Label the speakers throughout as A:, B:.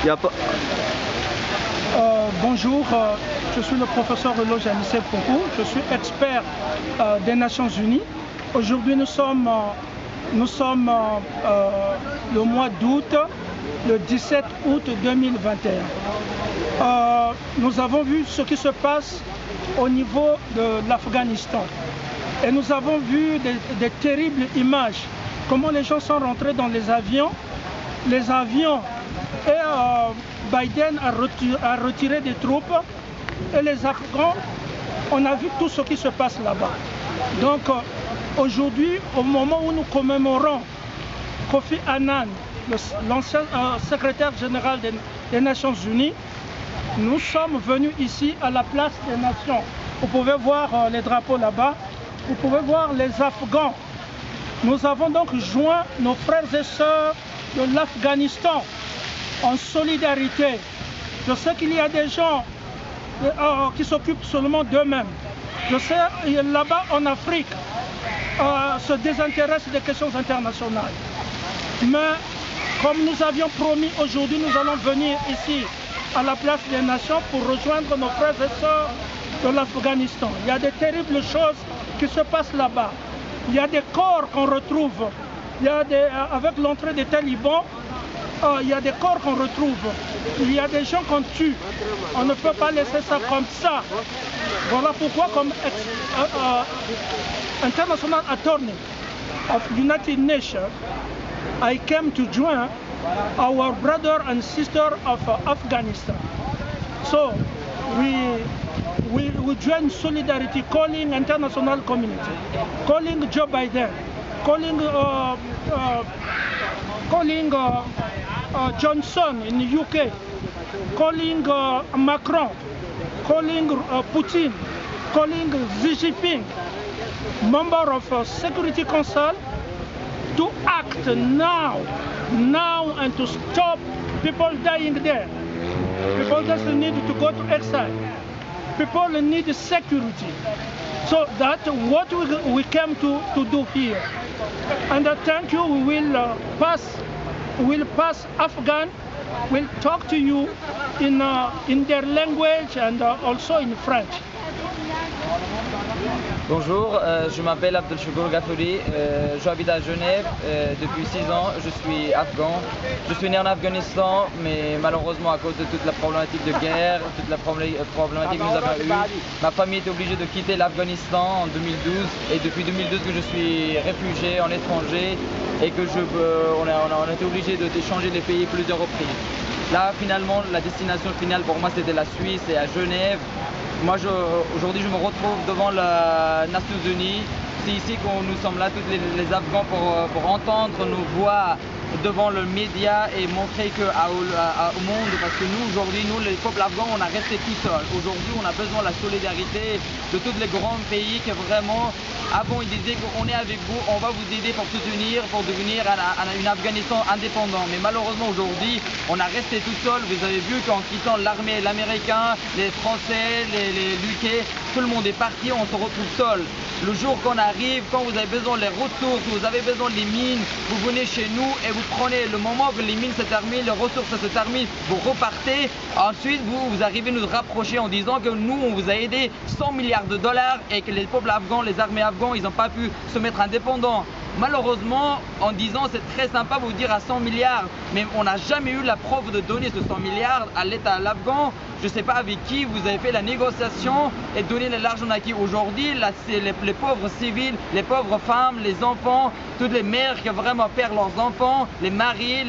A: Il y a pas...
B: Bonjour, je suis le professeur Eloge Anissé Pokou, je suis expert des Nations Unies. Aujourd'hui nous sommes le mois d'août, le 17 août 2021. Nous avons vu ce qui se passe au niveau de l'Afghanistan et nous avons vu des terribles images, comment les gens sont rentrés dans les avions et Biden a retiré des troupes et les Afghans, on a vu tout ce qui se passe là-bas. Donc aujourd'hui, au moment où nous commémorons Kofi Annan, l'ancien secrétaire général des Nations Unies, nous sommes venus ici à la place des Nations. Vous pouvez voir les drapeaux là-bas, vous pouvez voir les Afghans. Nous avons donc joint nos frères et sœurs de l'Afghanistan en solidarité. Je sais qu'il y a des gens qui s'occupent seulement d'eux-mêmes. Je sais là-bas en Afrique se désintéressent des questions internationales. Mais comme nous avions promis, aujourd'hui nous allons venir ici à la place des Nations pour rejoindre nos frères et sœurs de l'Afghanistan. Il y a de terribles choses qui se passent là-bas. Il y a des corps qu'on retrouve. Avec l'entrée des talibans, il y a des corps qu'on retrouve. Il y a des gens qu'on tue. On ne peut pas laisser ça comme ça. Voilà pourquoi, comme International Attorney of United Nations, I came to join our brother and sister of Afghanistan. So we join solidarity, calling international community, calling Joe Biden, calling Johnson in the UK, calling Macron, calling Putin, calling Xi Jinping, member of Security Council, to act now and to stop people dying there. People just need to go to exile. People need security. So that's what we came to do here. And thank you, we will pass Afghan, we'll talk to you in their language and also in French.
C: Bonjour, je m'appelle Abdelchoukour Ghafouri, j'habite à Genève depuis 6 ans, je suis afghan. Je suis né en Afghanistan, mais malheureusement à cause de toute la problématique de guerre, toute la problématique que nous avons eue, ma famille est obligée de quitter l'Afghanistan en 2012 et depuis 2012 que je suis réfugié en étranger et que on a été obligé de changer les pays plusieurs reprises. Là finalement la destination finale pour moi c'était la Suisse et à Genève. Moi aujourd'hui je me retrouve devant les Nations Unies. C'est ici que nous sommes là, tous les Afghans, pour entendre nos voix devant le média et montrer au monde, parce que nous aujourd'hui, nous les peuples afghans, on a resté tout seul. Aujourd'hui on a besoin de la solidarité de tous les grands pays qui vraiment, avant ils disaient qu'on est avec vous, on va vous aider pour soutenir, pour devenir un Afghanistan indépendant. Mais malheureusement aujourd'hui on a resté tout seul. Vous avez vu qu'en quittant l'armée, l'américain, les français, les UK, tout le monde est parti, on se retrouve seul. Le jour qu'on arrive, quand vous avez besoin des ressources, vous avez besoin des mines, vous venez chez nous et vous prenez le moment que les mines se terminent, les ressources se terminent, vous repartez. Ensuite, vous arrivez nous rapprocher en disant que nous, on vous a aidé 100 milliards de dollars et que les peuples afghans, les armées afghans, ils n'ont pas pu se mettre indépendants. Malheureusement, en disant c'est très sympa vous dire à 100 milliards, mais on n'a jamais eu la preuve de donner ce 100 milliards à l'État afghan. Je ne sais pas avec qui vous avez fait la négociation et donné l'argent à qui. Aujourd'hui, les pauvres civils, les pauvres femmes, les enfants, toutes les mères qui vraiment perdent leurs enfants, les maris,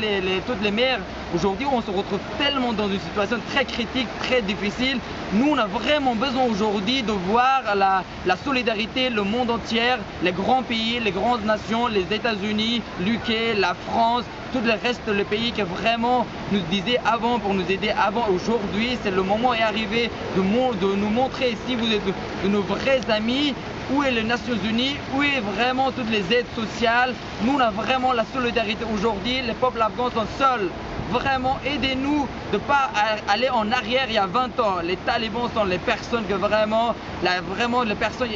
C: toutes les mères. Aujourd'hui, on se retrouve tellement dans une situation très critique, très difficile. Nous, on a vraiment besoin aujourd'hui de voir la solidarité, le monde entier, les grands pays, les grandes nations, les États-Unis, l'UK, la France, tout le reste des pays qui vraiment nous disaient avant pour nous aider avant. Aujourd'hui, c'est le moment est arrivé de nous montrer, si vous êtes de nos vrais amis, où est les Nations Unies, où est vraiment toutes les aides sociales. Nous, on a vraiment la solidarité aujourd'hui. Les peuples afghans sont seuls. Vraiment, aidez-nous de ne pas aller en arrière il y a 20 ans. Les talibans sont les personnes que vraiment les personnes,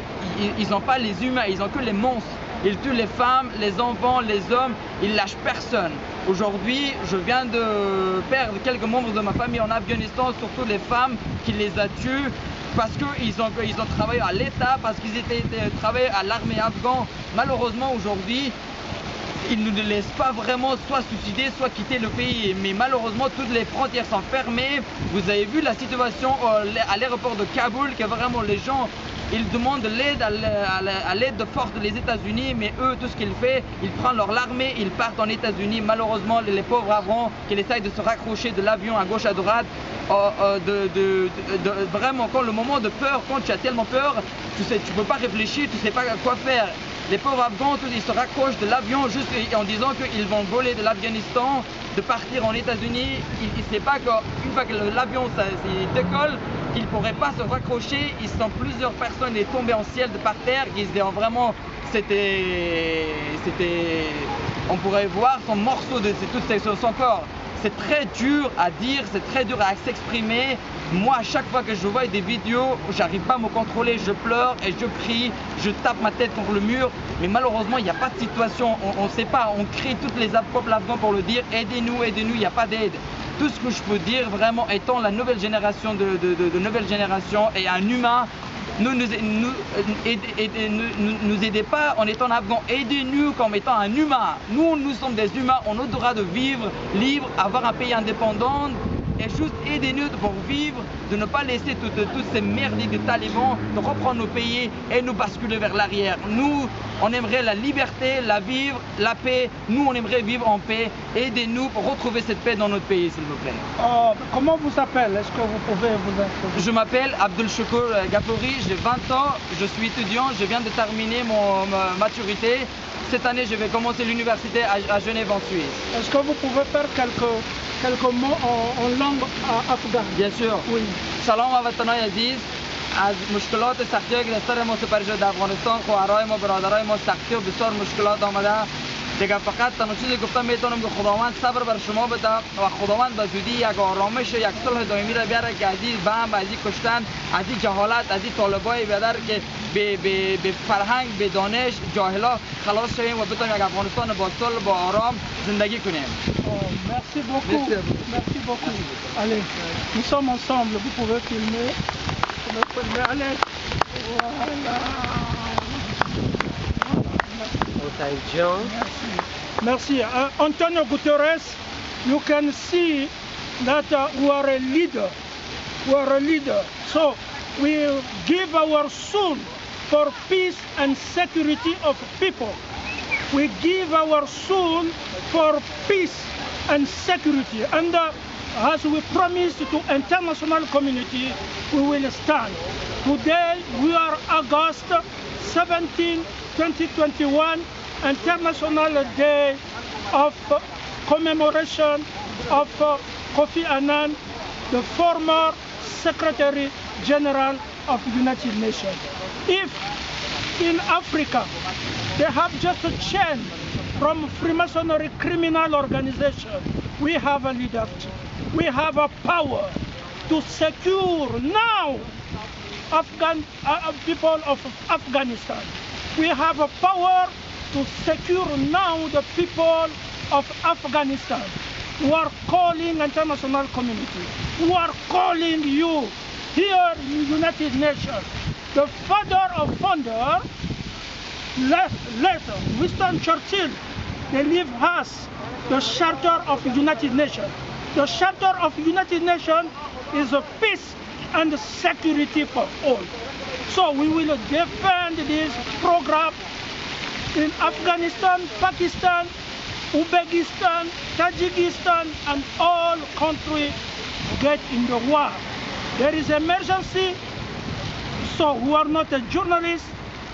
C: ils n'ont pas les humains, ils n'ont que les monstres. Ils tuent les femmes, les enfants, les hommes, ils lâchent personne. Aujourd'hui, je viens de perdre quelques membres de ma famille en Afghanistan, surtout les femmes qui les a tués parce qu'ils ont travaillé à l'État, parce qu'ils étaient travaillé à l'armée afghane. Malheureusement, aujourd'hui, ils ne nous laissent pas vraiment soit suicider, soit quitter le pays. Mais malheureusement, toutes les frontières sont fermées. Vous avez vu la situation à l'aéroport de Kaboul, que vraiment les gens, ils demandent l'aide à l'aide de force des États-Unis, mais eux, tout ce qu'ils font, ils prennent leur armée, ils partent en États-Unis. Malheureusement, les pauvres Afghans qui essayent de se raccrocher de l'avion à gauche à droite, vraiment, quand le moment de peur, quand tu as tellement peur, tu peux pas réfléchir, tu sais pas quoi faire. Les pauvres Afghans, ils se raccrochent de l'avion juste en disant qu'ils vont voler de l'Afghanistan, de partir en États-Unis. Ils ne savent pas qu'une fois que l'avion décolle, ils ne pourraient pas se raccrocher. Ils sont plusieurs personnes tombées en ciel de par terre. Vraiment, on pourrait voir son morceau de son corps. C'est très dur à dire, c'est très dur à s'exprimer. Moi, à chaque fois que je vois des vidéos, j'arrive pas à me contrôler, je pleure et je crie, je tape ma tête contre le mur. Mais malheureusement, il n'y a pas de situation, on ne sait pas, on crie toutes les peuples afghans pour le dire, aidez-nous, aidez-nous, il n'y a pas d'aide. Tout ce que je peux dire, vraiment, étant la nouvelle génération de nouvelle génération et un humain, nous aidez pas en étant afghans, aidez-nous comme étant un humain. Nous sommes des humains, on a le droit de vivre libre, avoir un pays indépendant. Et juste aidez-nous pour vivre, de ne pas laisser toutes ces merdies de talibans, de reprendre nos pays et nous basculer vers l'arrière. Nous, on aimerait la liberté, la vivre, la paix. Nous, on aimerait vivre en paix. Aidez-nous pour retrouver cette paix dans notre pays, s'il vous plaît.
B: Comment vous appelez? Est-ce que vous pouvez vous introduire?
C: Je m'appelle Abdul Shukur Ghafouri, j'ai 20 ans, je suis étudiant, je viens de terminer ma maturité. Cette année, je vais commencer l'université à Genève en Suisse.
B: Est-ce que vous pouvez faire quelques mots en langue afghane?
C: Bien sûr.
B: Oui.
C: سلام و وطنای عزیز، از مشکلات سختی که در سر ما سپری شده افغانستان، خواهرای ما، برادرای ما سختی و بسیار مشکلات آمده. دیگه فقط تنها چیزی گفتم میتونم که خداوند صبر بر شما بده و خداوند به زودی یک آرامش و یک صلح دائمی را بیاره که از این بم، از این کشتن، از این جهالت، از این طالبای بیادر که به فرهنگ، به دانش، جاهلا خلاص شویم و بتونیم یک افغانستان با صلح، با آرام زندگی کنیم.
B: Merci beaucoup. Merci beaucoup. Allez, nous sommes ensemble. Vous pouvez filmer. Allez. Voilà. Merci. Antonio Guterres, you can see that we are a leader. We are a leader. So we give our soul for peace and security of people. We give our soul for peace and security. And as we promised to international community, we will stand. Today we are August 17, 2021, International Day of commemoration of Kofi Annan, the former Secretary General of the United Nations. If in Africa they have just changed from Freemasonry criminal organization, we have a leadership, we have a power to secure now people of Afghanistan. We have a power to secure now the people of Afghanistan. We are calling international community. We are calling you here in the United Nations. The father of founder, later, Winston Churchill, they leave us the Charter of the United Nations. The Charter of the United Nations is a peace and security for all. So we will defend this program in Afghanistan, Pakistan, Uzbekistan, Tajikistan, and all countries get in the war. There is emergency, so we are not a journalist,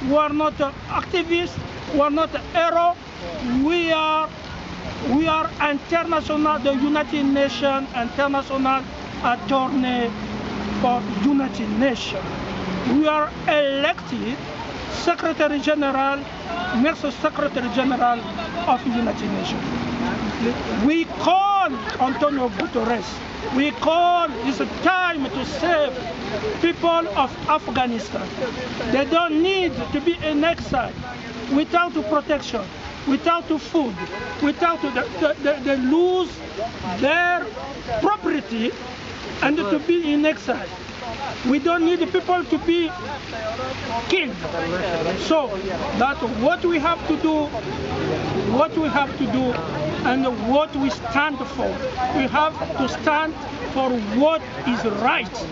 B: we are not an activist, we are not a hero. We are international, the United Nations International Attorney for United Nations. We are elected Secretary General, next Secretary General of the United Nations. We call Antonio Guterres. We call it's time to save people of Afghanistan. They don't need to be in exile without protection. without food, without they lose their property and to be in exile. We don't need people to be killed. So that's what we have to do, and what we stand for. We have to stand for what is right.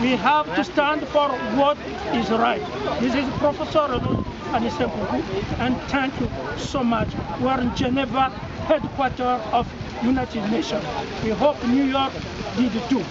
B: We have to stand for what is right. This is Professor Anissé Kougou, and thank you so much. We are in Geneva, headquarters of United Nations. We hope New York did too.